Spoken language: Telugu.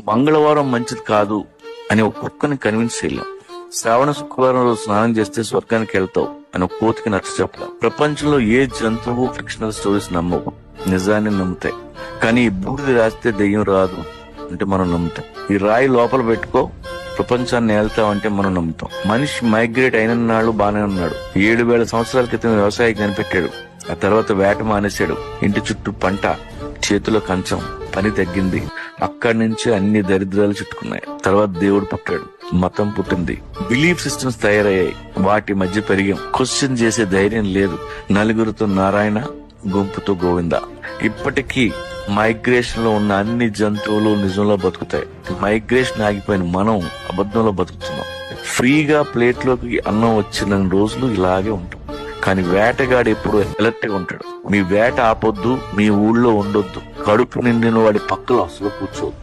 మంగళవారం మంచిది కాదు అని ఒక కుక్కని కన్విన్స్ చేయలేం. శ్రావణ శుక్రవారం రోజు స్నానం చేస్తే స్వర్గానికి వెళ్తావు అని ఒక కోతికి నచ్చ చెప్పలేం. ప్రపంచంలో ఏ జంతువు ఫిక్షనల్ స్టోరీస్ నమ్మవు, నిజాన్ని నమ్ముతాయి. కానీ ఈ బూడిది రాస్తే దెయ్యం రాదు అంటే మనం నమ్ముతాం. ఈ రాయి లోపల పెట్టుకో ప్రపంచాన్ని వెళ్తామంటే మనం నమ్ముతాం. మనిషి మైగ్రేట్ అయిన నాళ్ళు బానే ఉన్నాడు. 7,000 సంవత్సరాల క్రితం వ్యవసాయం కనిపెట్టాడు. ఆ తర్వాత వేట మానేశాడు. ఇంటి చుట్టూ పంట, చేతిలో కంచం, పని తగ్గింది. అక్కడి నుంచి అన్ని దరిద్రాలు చుట్టుకున్నాయి. తర్వాత దేవుడు పుట్టాడు, మతం పుట్టింది, బిలీఫ్ సిస్టమ్స్ తయారయ్యాయి. వాటి మధ్య పెరిగాం. క్వశ్చన్ చేసే ధైర్యం లేదు. నలుగురితో నారాయణ, గుంపుతో గోవింద. ఇప్పటికీ మైగ్రేషన్ లో ఉన్న అన్ని జంతువులు నిజంలో బతుకుతాయి. మైగ్రేషన్ ఆగిపోయిన మనం అబద్ధంలో బతుకుతున్నాం. ఫ్రీగా ప్లేట్ లోకి అన్నం వచ్చిన రోజులు ఇలాగే ఉంటాం. కానీ వేటగాడు ఎప్పుడు ఎలర్ట్ గా ఉంటాడు. మీ వేట ఆపొద్దు, మీ ఊళ్ళో ఉండొద్దు, కడుపు నిండిన వాడి పక్కలో అసలు కూర్చోద్దు.